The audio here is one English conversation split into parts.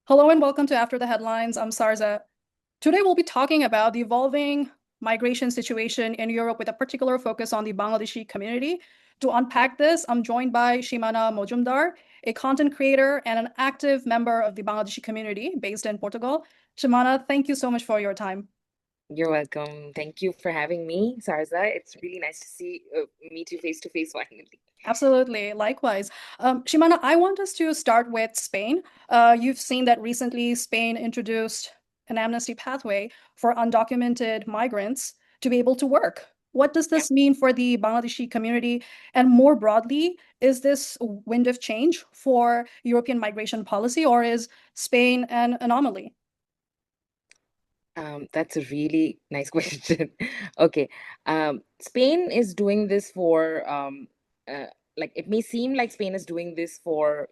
Hello and welcome to After the Headlines. I'm Sarzah. Today we'll be talking about the evolving migration situation in Europe with a particular focus on the Bangladeshi community. To unpack this, I'm joined by Simana Majumder, a content creator and an active member of the Bangladeshi community based in Portugal. Simana, thank you so much for your time. You're welcome. Thank you for having me, Sarzah. It's really nice to meet you face to face finally. Absolutely. Likewise. Shimana, I want us to start with Spain. You've seen that recently Spain introduced an amnesty pathway for undocumented migrants to be able to work. What does Yeah. this mean for the Bangladeshi community? And more broadly, is this a wind of change for European migration policy, or is Spain an anomaly? That's a really nice question. Okay. Spain is doing this for like it may seem like Spain is doing this for,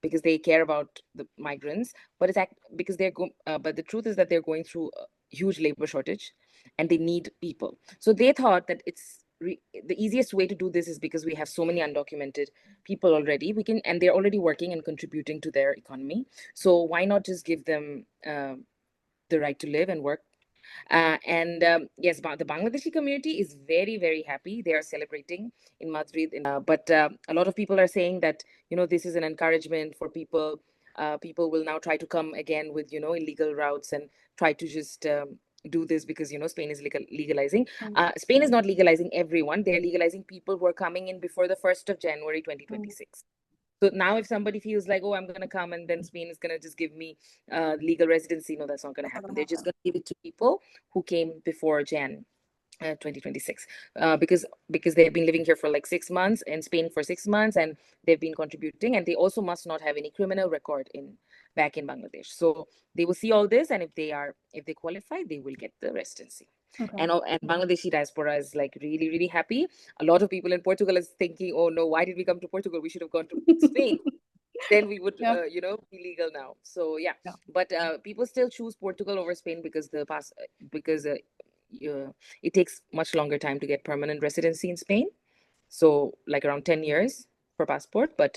because they care about the migrants, but because but the truth is that they're going through a huge labor shortage and they need people. So they thought that the easiest way to do this is because we have so many undocumented people already. And they're already working and contributing to their economy. So why not just give them the right to live and work. And yes, the Bangladeshi community is very, very happy. They are celebrating in Madrid. But a lot of people are saying that, this is an encouragement for people. People will now try to come again with, illegal routes and try to just do this because, Spain is legalizing. Spain is not legalizing everyone. They're legalizing people who are coming in before the 1st of January, Mm. 2026. So now, if somebody feels like, oh, I'm going to come and then Spain is going to just give me legal residency, no, that's not going to That's not happen. going to They're just happen. going to give it to people who came before Jan 2026, because they've been living here for like 6 months in Spain for 6 months, and they've been contributing, and they also must not have any criminal record in back in Bangladesh. So they will see all this, and if they qualify, they will get the residency. Okay. And Bangladeshi diaspora is like really, really happy. A lot of people in Portugal is thinking, oh no, why did we come to Portugal? We should have gone to Spain. Then we would, Yeah. be legal now. So yeah, Yeah. but people still choose Portugal over Spain because because it takes much longer time to get permanent residency in Spain. So like around 10 years for passport, but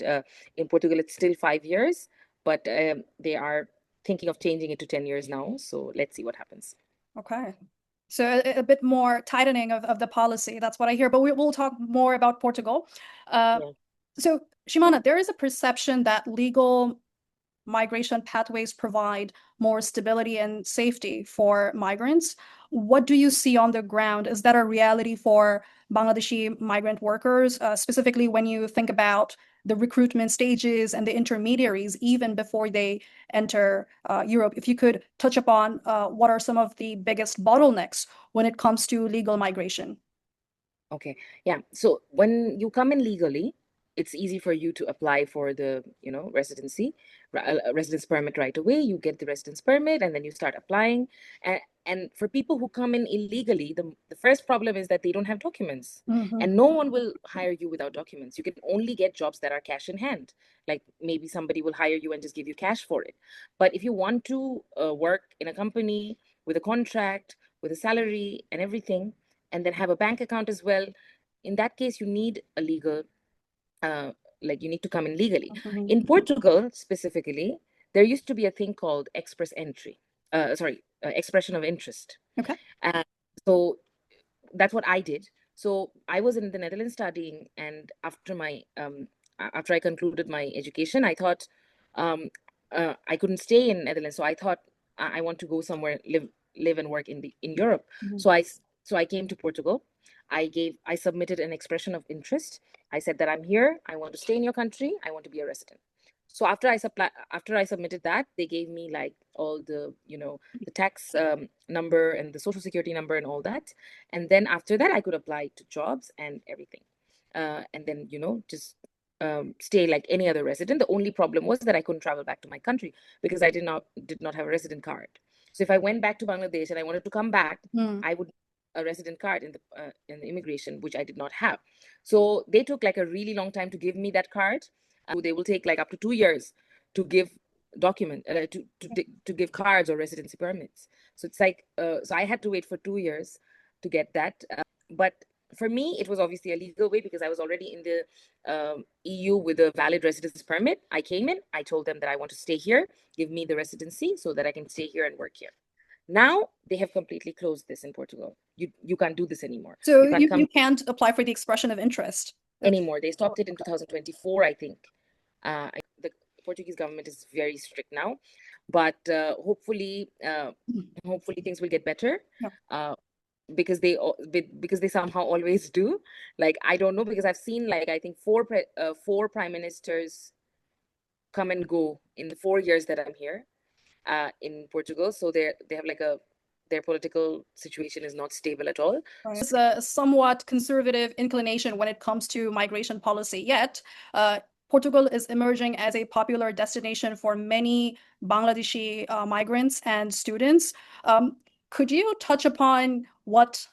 in Portugal it's still 5 years. But they are thinking of changing it to 10 years now. So let's see what happens. Okay. So a bit more tightening of the policy. That's what I hear. But we'll talk more about Portugal. Uh, Yeah. so, Shimana, there is a perception that legal migration pathways provide more stability and safety for migrants. What do you see on the ground? Is that a reality for Bangladeshi migrant workers, specifically when you think about the recruitment stages and the intermediaries, even before they enter Europe? If you could touch upon what are some of the biggest bottlenecks when it comes to legal migration? Okay. Yeah. So when you come in legally, it's easy for you to apply for the, residence permit right away. You get the residence permit and then you start applying. And for people who come in illegally, the first problem is that they don't have documents. Mhm. And no one will hire you without documents. You can only get jobs that are cash in hand. Like maybe somebody will hire you and just give you cash for it. But if you want to work in a company with a contract, with a salary and everything, and then have a bank account as well, in that case you need a legal uh, like you need to come in legally. Mhm. In Portugal specifically, there used to be a thing called expression of interest. Okay. uh, so that's what I did. So I was in the Netherlands studying, and after I concluded my education, I thought um, I couldn't stay in Netherlands, so I thought I want to go somewhere, live and work in Europe. Mhm. So I came to Portugal. I submitted an expression of interest. I said that I'm here. I want to stay in your country. I want to be a resident. So after I submitted that, they gave me like all the tax number and the social security number and all that. And then after that, I could apply to jobs and everything. And then just stay like any other resident. The only problem was that I couldn't travel back to my country because I did not have a resident card. So if I went back to Bangladesh and I wanted to come back, Mm. I would a resident card in the immigration, which I did not have. So they took like a really long time to give me that card. They will take like up to 2 years to give to give cards or residency permits. So it's like so I had to wait for 2 years to get that. But for me, it was obviously a legal way because I was already in the EU with a valid residence permit. I came in, I told them that I want to stay here, give me the residency so that I can stay here and work here. Now they have completely closed this in Portugal. You can't do this anymore. So You can't come you can't apply for the expression of interest. anymore. They stopped it in 2024, I think. The Portuguese government is very strict now, but hopefully things will get better. Yeah. Because they somehow always do. Like, I don't know, because I've seen, like, I think four prime ministers come and go in the 4 years that I'm here in Portugal. So they have like their political situation is not stable at all. Right. It's a somewhat conservative inclination when it comes to migration policy. Yet, Portugal is emerging as a popular destination for many Bangladeshi migrants and students. Could you touch upon what,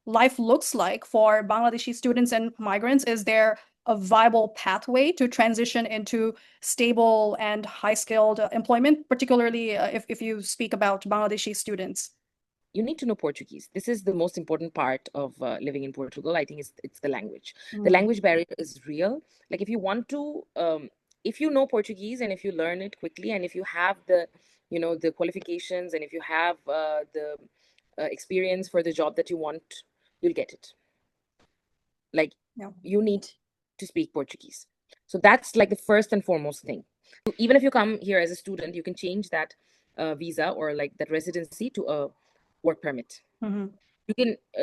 life looks like for Bangladeshi students and migrants? Is there a viable pathway to transition into stable and high-skilled employment, particularly if you speak about Bangladeshi students? You need to know Portuguese. This is the most important part of living in Portugal. I think it's the language. The Mm. language barrier is real. Like, if you want to, if you know Portuguese and if you learn it quickly, and if you have the qualifications, and if you have the experience for the job that you want, you'll get it. Like, Yeah. you need to speak Portuguese. So that's like the first and foremost thing. Even if you come here as a student, you can change that visa or like that residency to a work permit. Mm-hmm.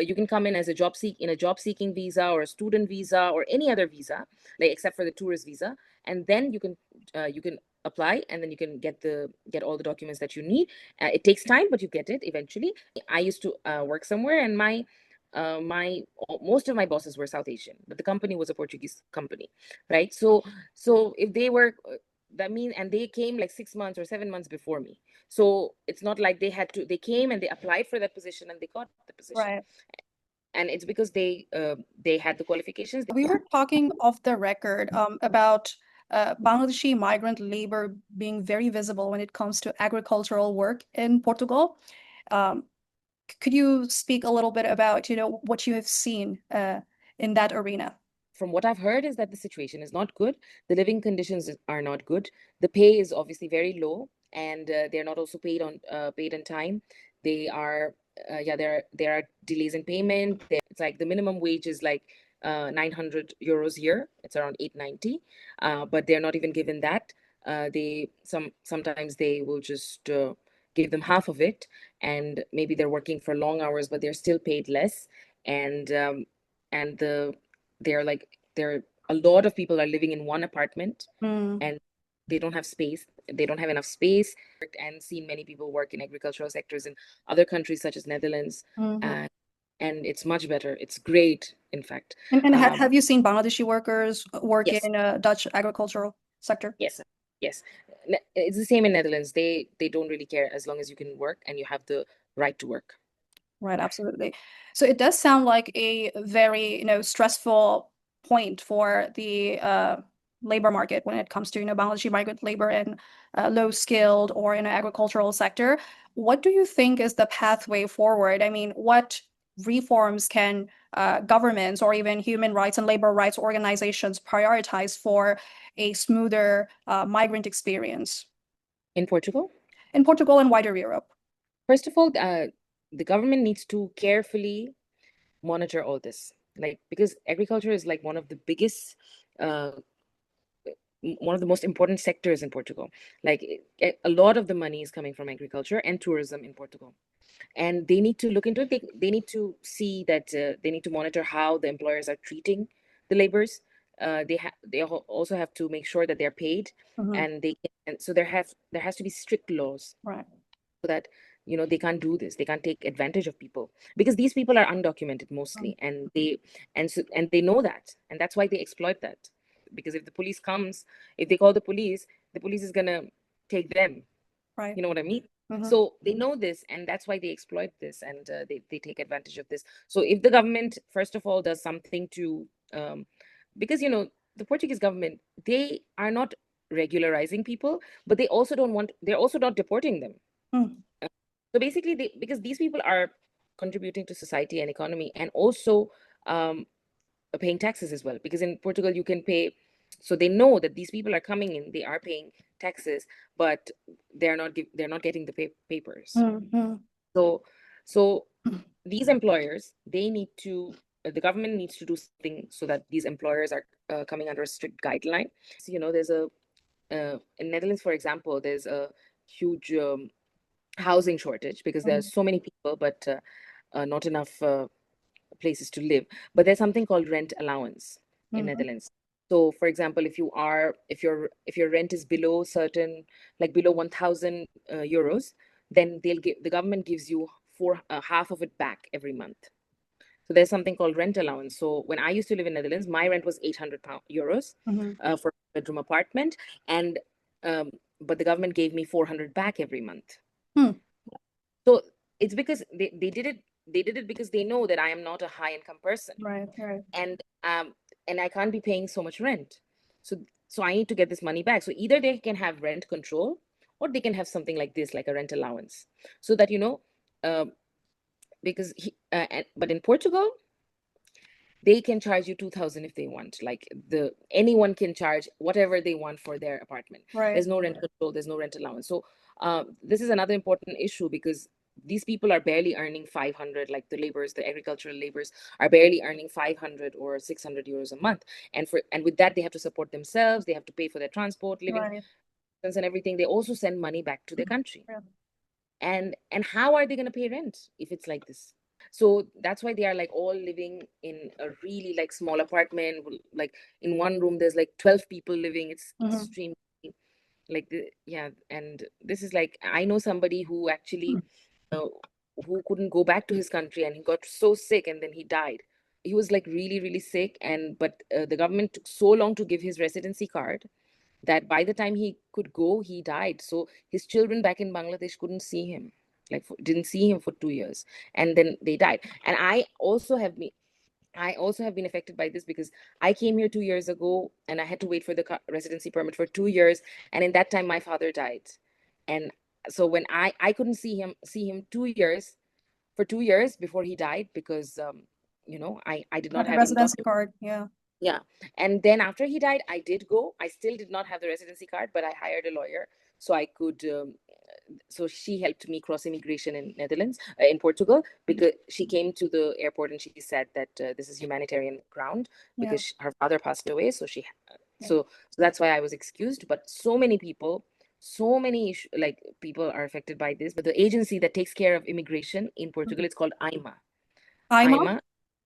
You can come in as a job seeking visa or a student visa or any other visa, like except for the tourist visa, and then you can apply, and then you can get all the documents that you need. It takes time, but you get it eventually. I used to work somewhere, and my most of my bosses were South Asian, but the company was a Portuguese company, right? So if they were that mean and they came like 6 months or 7 months before me. So it's not like they came and they applied for that position and they got the position. Right. And it's because they had the qualifications. We were talking off the record about Bangladeshi migrant labor being very visible when it comes to agricultural work in Portugal. Um, could you speak a little bit about, what you have seen in that arena? From what I've heard is that the situation is not good. The living conditions are not good. The pay is obviously very low, and they're not also paid on time. They are there are delays in payment. It's like the minimum wage is like 900 euros a year. It's around 890, but they're not even given that. Sometimes they will just give them half of it, and maybe they're working for long hours, but they're still paid less. And the they're like there a lot of people are living in one apartment, Mm, and they don't have enough space. And seen many people work in agricultural sectors in other countries such as Netherlands, mhm. uh, and it's much better, it's great, in fact. And um, have you seen Bangladeshi workers work yes, in Dutch agricultural sector? yes, yes. It's the same in Netherlands. They don't really care as long as you can work and you have the right to work. Right, absolutely. So it does sound like a very, stressful point for the labor market when it comes to, Bangladeshi migrant labor in low skilled or in an agricultural sector. What do you think is the pathway forward? I mean, what reforms can governments or even human rights and labor rights organizations prioritize for a smoother migrant experience In Portugal, in Portugal and wider Europe? first of all, the government needs to carefully monitor all this, like, because agriculture is like uh, one of the most important sectors in Portugal. Like, a lot of the money is coming from agriculture and tourism in Portugal, and they need to look into it. They need to see that they need to monitor how the employers are treating the laborers. Also have to make sure that they're paid, Mhm. and so there has to be strict laws Right. so that they can't do this, they can't take advantage of people, because these people are undocumented mostly, and they know that, and that's why they exploit that. Because if the police comes, if they call the police is gonna take them. Right. You know what I mean? Mhm. So they know this, and that's why they exploit this, and they take advantage of this. So if the government, first of all, does something to because the Portuguese government, they are not regularizing people, but they're also not deporting them. Mm. So basically, because these people are contributing to society and economy, and also um, paying taxes as well. Because in Portugal, you can pay, so they know that these people are coming in, they are paying taxes, but they're not getting the papers. Mm-hmm. So so these employers, they need to the government needs to do something so that these employers are coming under a strict guideline. So, there's a in Netherlands, for example, there's a huge housing shortage because there are so many people, but not enough places to live. But there's something called rent allowance in Mm-hmm. Netherlands. So, for example, if your rent is below certain, like below 1,000 euros, then the government gives you half of it back every month. So there's something called rent allowance. So when I used to live in Netherlands, my rent was 800 euros Mm-hmm. for a bedroom apartment, and um, but the government gave me 400 back every month. Hmm. So it's because they did it because they know that I am not a high income person, Right, right. and I can't be paying so much rent. So so I need to get this money back. So either they can have rent control, or they can have something like this, like a rent allowance, so that uh, but in Portugal, they can charge you 2,000 if they want. Like anyone can charge whatever they want for their apartment. Right. There's no rent control, there's no rent allowance. So this is another important issue, because these people are barely earning 500, like the agricultural laborers are barely earning 500 or 600 euros a month. And with that, they have to support themselves, they have to pay for their transport, living Right. expenses and everything. They also send money back to their country. Yeah. And how are they going to pay rent if it's like this? So that's why they are like all living in a really like small apartment, like in one room there's like 12 people living. It's Mm-hmm. extremely yeah. And this is like, I know somebody who actually uh, who couldn't go back to his country, and he got so sick and then he died. He was like really really sick, and but the government took so long to give his residency card that by the time he could go, he died. So his children back in Bangladesh couldn't see him, like didn't see him for 2 years, and then they died. And I also have been affected by this, because I came here 2 years ago, and I had to wait for the residency permit for 2 years, and in that time my father died. And so when I couldn't see him 2 years, for 2 years before he died, because I did not Not the have any residency documents. card. Yeah. Yeah. And then after he died, I did go. I still did not have the residency card, but I hired a lawyer so I could. So she helped me cross immigration in Netherlands, in Portugal, because she came to the airport and she said that this is humanitarian ground, Yeah. because her father passed away. So Yeah. so that's why I was excused. But so many people, like people are affected by this. But the agency that takes care of immigration in Portugal, it's called IMA. IMA?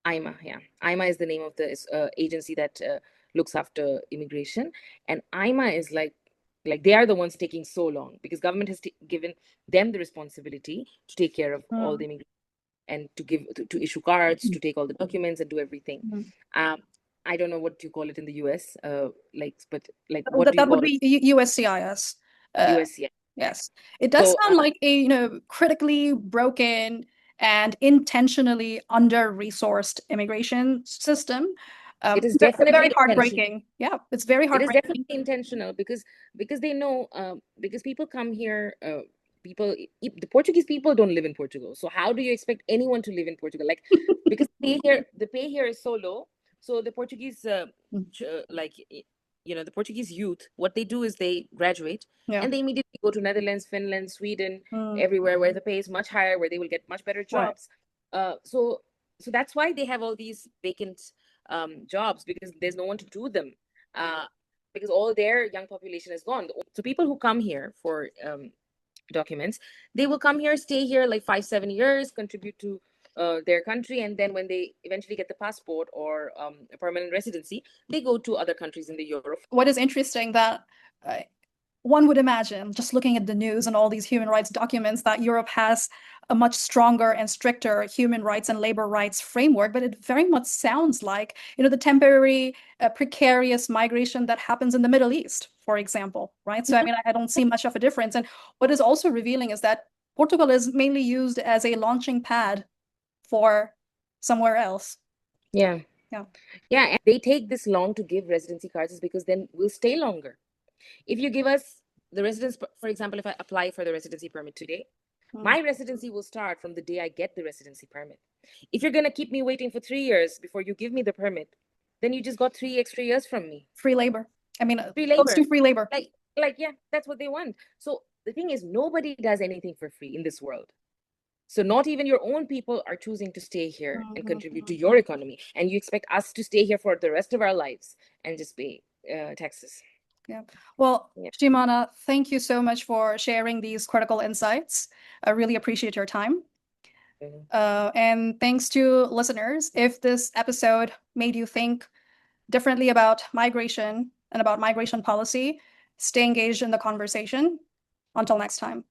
IMA, yeah. IMA is the name of the agency that looks after immigration, and IMA is like they are the ones taking so long, because government has given them the responsibility to take care of all Mm. the immigration, and to issue cards, to take all the documents and do everything. Mm. Um, I don't know what you call it in the US, but like what That do you that would call it? be USCIS. Uh, US, yeah. yes. It does So sound like a, critically broken and intentionally under-resourced immigration system. it is Very definitely intentional. heartbreaking. Yeah, it's very It is heartbreaking. definitely intentional, because they know, because people come here, people the Portuguese people don't live in Portugal, so how do you expect anyone to live in Portugal? Like, because the pay here is so low. So the Portuguese Mm. the Portuguese youth, what they do is they graduate, Yeah. and they immediately go to Netherlands, Finland, Sweden, Mm. everywhere where the pay is much higher, where they will get much better Right. jobs. So that's why they have all these vacant jobs, because there's no one to do them, uh, because all their young population is gone. So people who come here for documents, they will come here, stay here like 5-7 years, contribute to their country, and then when they eventually get the passport or a permanent residency, they go to other countries in the Europe. What is interesting that uh, one would imagine, just looking at the news and all these human rights documents, that Europe has a much stronger and stricter human rights and labor rights framework, but it very much sounds like, the temporary, precarious migration that happens in the Middle East, for example, right? So, I mean, I don't see much of a difference. And what is also revealing is that Portugal is mainly used as a launching pad for somewhere else. Yeah. Yeah. Yeah, and they take this long to give residency cards is because then we'll stay longer. If you give us the residence, for example, if I apply for the residency permit today, Mm. My residency will start from the day I get the residency permit. If you're going to keep me waiting for 3 years before you give me the permit, then you just got 3 extra years from me. Free labor. I mean, Free close to labor. free labor. Yeah, that's what they want. So the thing is, nobody does anything for free in this world. So not even your own people are choosing to stay here and contribute to your economy. And you expect us to stay here for the rest of our lives and just pay taxes. Yeah. Well, Yeah. Simana, thank you so much for sharing these critical insights. I really appreciate your time. Mhm. And thanks to listeners, if this episode made you think differently about migration and about migration policy, stay engaged in the conversation. Until next time.